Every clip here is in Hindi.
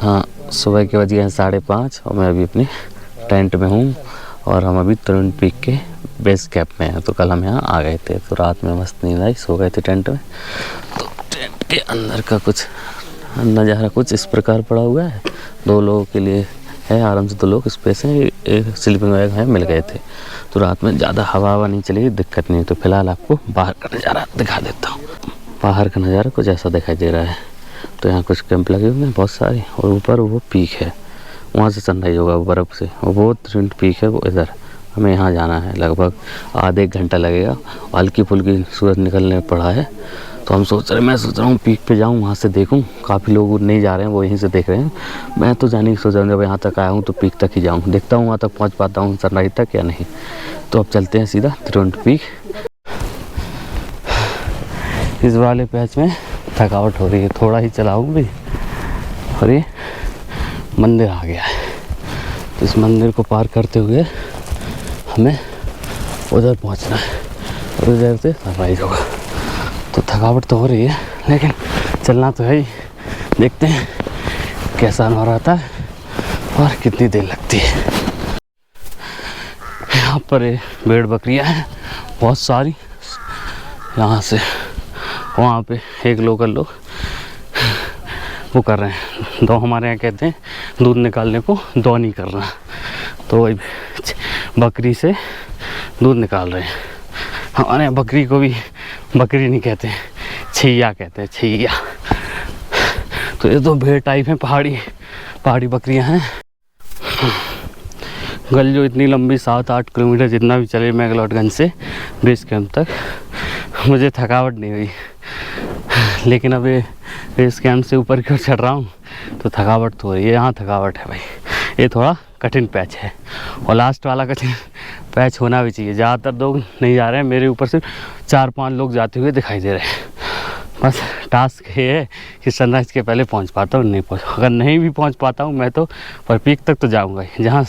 हाँ, सुबह के बज गए हैं 5:30 और मैं अभी अपने टेंट में हूँ और हम अभी तुरंत पीक के बेस कैंप में हैं। तो कल हम यहाँ आ गए थे, तो रात में मस्त नींद आई, सो गए थे टेंट में। तो टेंट के अंदर का कुछ नज़ारा कुछ इस प्रकार पड़ा हुआ है। 2 लोगों के लिए है, आराम से 2 लोग स्पेस है, एक स्लीपिंग बैग है, मिल गए थे। तो रात में ज़्यादा हवा नहीं चलेगी, दिक्कत नहीं है। तो फिलहाल आपको बाहर का नज़ारा दिखा देता हूँ। बाहर का नज़ारा कुछ ऐसा दिखाई दे रहा है। तो यहाँ कुछ कैंप लगे हुए हैं बहुत सारे, और ऊपर वो पीक है, वहाँ से सनराइज होगा वो बर्फ़ से। और वो ट्विन पीक है वो इधर, हमें यहाँ जाना है, लगभग आधे 1 घंटा लगेगा। हल्की फुल्की सूरज निकलने पड़ा है। तो मैं सोच रहा हूँ पीक पे जाऊँ, वहाँ से देखूँ। काफ़ी लोग नहीं जा रहे हैं, वो यहीं से देख रहे हैं। मैं तो जाने की सोच रहा हूँ, जब यहाँ तक आया हूँ तो पीक तक ही जाऊँ, देखता हूँ वहाँ तक पहुँच पाता हूँ सनराइज तक या नहीं। तो अब चलते हैं सीधा त्रिवेंद्र पीक। इस वाले पैच में थकावट हो रही है, थोड़ा ही चलाऊँ भी। और ये मंदिर आ गया है, तो इस मंदिर को पार करते हुए हमें उधर पहुंचना है और उधर से सनराइज होगा। तो थकावट तो हो रही है, लेकिन चलना तो है ही। देखते हैं कैसा अनुभव आता है और कितनी देर लगती है। यहाँ पर ये भेड़ बकरियाँ हैं बहुत सारी। यहाँ से वहाँ पे एक लोकल लोग वो कर रहे हैं, दो हमारे यहाँ कहते हैं दूध निकालने को दौनी करना। तो वही बकरी से दूध निकाल रहे हैं। हमारे यहाँ बकरी को भी बकरी नहीं कहते, छैया कहते हैं, छैया। तो ये तो भेड़ टाइप हैं, पहाड़ी बकरियां हैं। गल जो इतनी लंबी 7-8 किलोमीटर जितना भी चले मैक्लोडगंज से बेस कैंप तक, मुझे थकावट नहीं हुई। लेकिन अब ये बेस कैंप से ऊपर की ओर चढ़ रहा हूँ तो थकावट तो हो रही है। यहाँ थकावट है भाई, ये थोड़ा कठिन पैच है और लास्ट वाला कठिन पैच होना भी चाहिए। ज़्यादातर लोग नहीं जा रहे हैं, मेरे ऊपर से 4-5 लोग जाते हुए दिखाई दे रहे हैं। बस टास्क ये है कि सनराइज़ के पहले पहुंच पाता हूँ, नहीं पहुंच। अगर नहीं भी पहुंच पाता हूँ मैं तो पर पीक तक तो जाऊंगा ही। जहाँ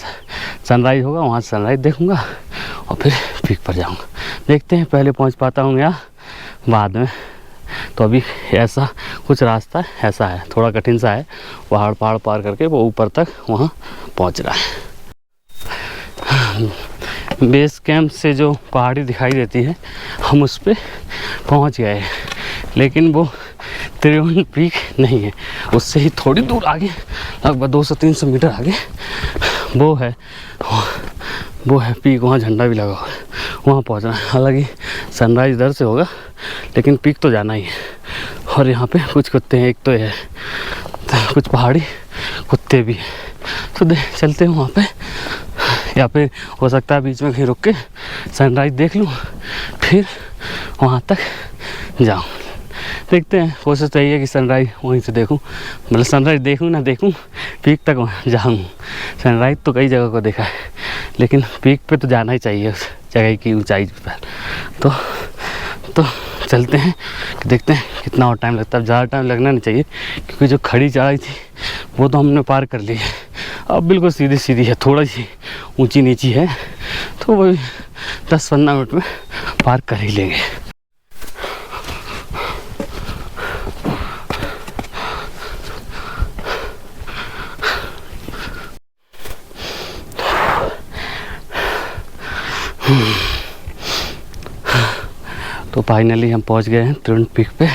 सनराइज़ होगा वहाँ सनराइज़ देखूंगा और फिर पीक पर जाऊंगा। देखते हैं पहले पहुंच पाता हूँ या बाद में। तो अभी ऐसा कुछ रास्ता ऐसा है, थोड़ा कठिन सा है, पहाड़ पार करके वो ऊपर तक वहाँ पहुँच रहा है। बेस कैंप से जो पहाड़ी दिखाई देती है हम उस पर पहुँच गए, लेकिन वो त्रिवेंद्र पीक नहीं है। उससे ही थोड़ी दूर आगे, लगभग 200-300 मीटर आगे वो है पीक। वहाँ झंडा भी लगा हुआ है, वहाँ पहुँचना है। हालांकि सनराइज इधर से होगा, लेकिन पीक तो जाना ही है। और यहाँ पे कुछ कुत्ते हैं, एक तो है तो कुछ पहाड़ी कुत्ते भी हैं। तो चलते हैं वहाँ पे, या फिर हो सकता है बीच में कहीं रुक के सनराइज देख लूँ, फिर वहाँ तक जाऊँ। देखते हैं, कोशिश तो यही है कि सनराइज वहीं से देखूं, मतलब सनराइज देखूं ना देखूं, पीक तक जाऊं। सनराइज तो कई जगह को देखा है, लेकिन पीक पे तो जाना ही चाहिए, उस जगह की ऊंचाई पर। तो चलते हैं, देखते हैं कितना और टाइम लगता है। ज़्यादा टाइम लगना नहीं चाहिए, क्योंकि जो खड़ी चढ़ाई थी वो तो हमने पार कर ली है। अब बिल्कुल सीधी है, थोड़ा सी ऊँची नीची है, तो वही 10-15 मिनट में पार कर ही लेंगे। तो फाइनली हम पहुंच गए हैं त्रिवेंद्र पीक पे।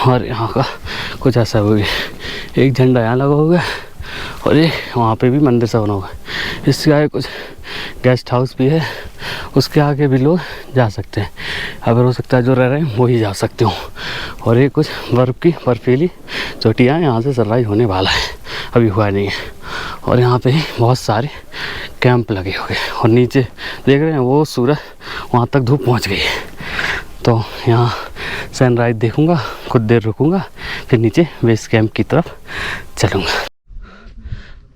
और यहाँ का कुछ ऐसा हो गया, एक झंडा यहाँ लगा हुआ है और ये वहाँ पे भी मंदिर सा बना हुआ है। इसके आगे कुछ गेस्ट हाउस भी है, उसके आगे भी लोग जा सकते हैं। अगर हो सकता है जो रह रहे हैं वही जा सकते हो। और ये कुछ बर्फीली चोटियाँ, यहाँ से सनराइज होने वाला है, अभी हुआ नहीं है। और यहाँ पे बहुत सारे कैंप लगे हुए हैं और नीचे देख रहे हैं वो सूरज, वहाँ तक धूप पहुँच गई है। तो यहाँ सनराइज देखूँगा, कुछ देर रुकूँगा, फिर नीचे बेस कैंप की तरफ चलूँगा।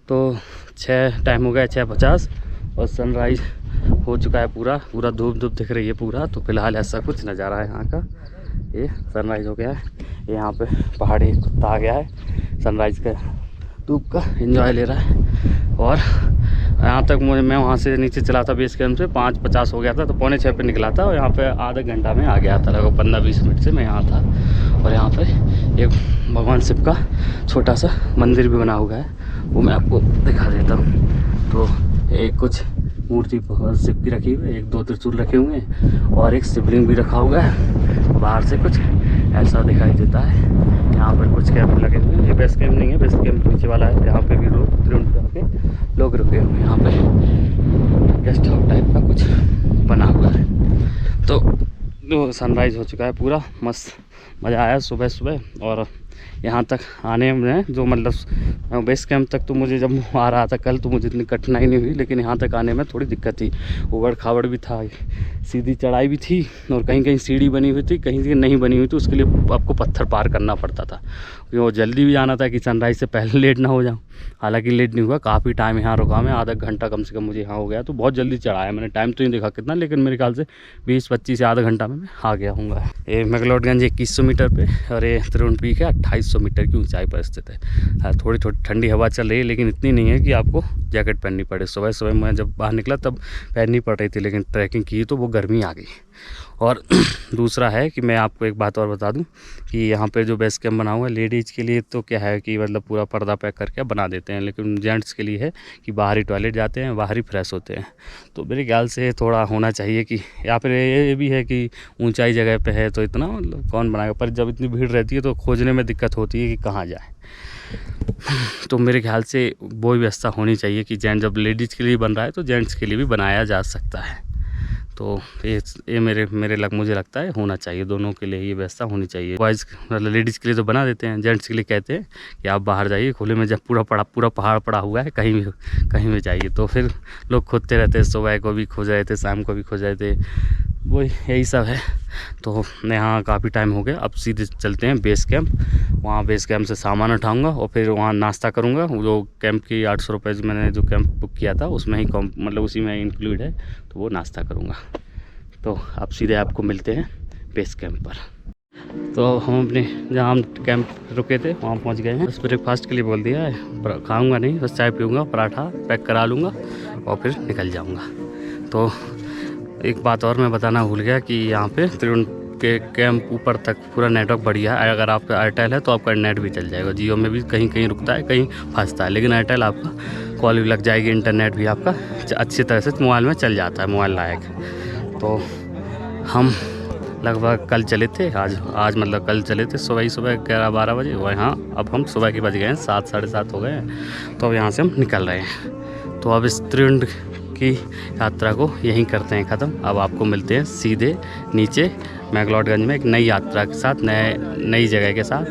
तो टाइम हो गया 6:50 और सनराइज हो चुका है पूरा धूप दिख रही है पूरा। तो फिलहाल ऐसा कुछ नज़ारा है यहाँ का। ये सनराइज हो गया है, यहाँ पे पहाड़ी कुत्ता आ गया है, सनराइज का धूप का एंजॉय ले रहा है। और यहाँ तक मैं वहाँ से नीचे चला था बेस कैंप से 5:50 हो गया था, तो 5:45 पे निकला था और यहाँ पे आधा घंटा में आ गया था, लगभग 15-20 मिनट से मैं यहाँ था। और यहाँ पे एक भगवान शिव का छोटा सा मंदिर भी बना हुआ है, वो मैं आपको दिखा देता हूँ। तो एक कुछ मूर्ति भगवान शिव की रखी हुई है, 1-2 त्रिशूल रखे हुए हैं और एक शिवलिंग भी रखा हुआ है। बाहर से कुछ ऐसा दिखाई देता है। यहाँ पर कुछ कैंप लगे हुए हैं, ये बेस कैंप नहीं है, बेस कैंप नीचे वाला है। यहाँ पे भी लोग रुके हुए हैं। यहाँ पे गेस्ट हाउस टाइप का कुछ बना हुआ है। तो सनराइज़ हो चुका है पूरा, मस्त मज़ा आया सुबह सुबह। और यहाँ तक आने में जो मतलब बेस कैंप तक तो मुझे जब आ रहा था कल तो मुझे इतनी कठिनाई नहीं हुई, लेकिन यहाँ तक आने में थोड़ी दिक्कत थी। उबड़ खाबड़ भी था, सीधी चढ़ाई भी थी और कहीं कहीं सीढ़ी बनी हुई थी, कहीं कहीं नहीं बनी हुई थी। उसके लिए आपको पत्थर पार करना पड़ता था, क्योंकि वो जल्दी भी जाना था कि सनराइज़ से पहले लेट ना हो जाऊँ। हालांकि लेट नहीं हुआ, काफ़ी टाइम यहाँ रुका मैं, आधा घंटा कम से कम मुझे यहाँ हो गया। तो बहुत जल्दी चढ़ाया मैंने, टाइम तो नहीं देखा कितना, लेकिन मेरे ख्याल से 20-25 से आधा घंटा में मैं आ गया हूँगा। ये मैक्लोडगंज 2100 मीटर पे और ये त्रिवेणी पीक है 2800 मीटर की ऊंचाई पर स्थित है। थोड़ी थोड़ी ठंडी हवा चल रही है, लेकिन इतनी नहीं है कि आपको जैकेट पहननी पड़े। सुबह सुबह मैं जब बाहर निकला तब पहननी पड़ रही थी, लेकिन ट्रैकिंग की तो वो गर्मी आ गई। और दूसरा है कि मैं आपको एक बात और बता दूं कि यहाँ पे जो बेस कैंप बना हुआ है लेडीज़ के लिए, तो क्या है कि मतलब पूरा पर्दा पैक करके बना देते हैं, लेकिन जेंट्स के लिए है कि बाहर ही टॉयलेट जाते हैं, बाहर ही फ्रेश होते हैं। तो मेरे ख्याल से थोड़ा होना चाहिए कि, या फिर ये भी है कि ऊंचाई जगह पे है तो इतना मतलब कौन बनाएगा, पर जब इतनी भीड़ रहती है तो खोजने में दिक्कत होती है कि कहाँ जाए। तो मेरे ख्याल से वो व्यवस्था होनी चाहिए कि जेंट्स, जब लेडीज़ के लिए बन रहा है तो जेंट्स के लिए भी बनाया जा सकता है। तो ये मुझे लगता है होना चाहिए, दोनों के लिए ये व्यवस्था होनी चाहिए। बॉयज़ मतलब लेडीज़ के लिए तो बना देते हैं, जेंट्स के लिए कहते हैं कि आप बाहर जाइए खुले में, जब पूरा पहाड़ पड़ा हुआ है कहीं भी जाइए। तो फिर लोग खोदते रहते हैं, सुबह को भी खोज रहे थे, शाम को भी खोज रहे थे, वो यही सब है। तो यहाँ काफ़ी टाइम हो गया, अब सीधे चलते हैं बेस कैंप। वहाँ बेस कैंप से सामान उठाऊंगा और फिर वहाँ नाश्ता करूँगा। जो कैंप की 800 रुपये मैंने जो कैंप बुक किया था उसमें ही मतलब उसी में इंक्लूड है, तो वो नाश्ता करूँगा। तो अब सीधे आपको मिलते हैं बेस कैंप पर। तो हम अपने जहाँ हम कैंप रुके थे वहाँ पहुँच गए हैं। बस ब्रेकफास्ट के लिए बोल दिया है, खाऊँगा नहीं, बस चाय पीऊँगा, पराठा पैक करा लूँगा और फिर निकल जाऊँगा। तो एक बात और मैं बताना भूल गया कि यहाँ पे त्रिवेणी के कैंप ऊपर तक पूरा नेटवर्क बढ़िया है। अगर आपका एयरटेल है तो आपका नेट भी चल जाएगा, जियो में भी कहीं कहीं रुकता है, कहीं फंसता है, लेकिन एयरटेल आपका कॉल भी लग जाएगी, इंटरनेट भी आपका अच्छी तरह से मोबाइल में चल जाता है, मोबाइल लायक। तो हम लगभग कल चले थे, आज मतलब कल चले थे सुबह 11-12 बजे, और यहाँ अब हम सुबह के बज गए हैं 7, 7:30 हो गए हैं। तो अब यहाँ से हम निकल रहे हैं। तो अब इस त्रिवेणी की यात्रा को यहीं करते हैं ख़त्म। अब आपको मिलते हैं सीधे नीचे मैक्लोडगंज में एक नई यात्रा के साथ, नई जगह के साथ।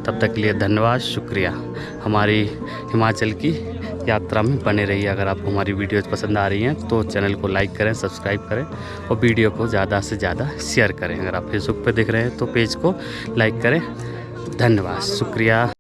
तब तक के लिए धन्यवाद, शुक्रिया। हमारी हिमाचल की यात्रा में बने रहिए। अगर आपको हमारी वीडियोज़ पसंद आ रही हैं तो चैनल को लाइक करें, सब्सक्राइब करें और वीडियो को ज़्यादा से ज़्यादा शेयर करें। अगर आप फेसबुक पे देख रहे हैं तो पेज को लाइक करें। धन्यवाद, शुक्रिया।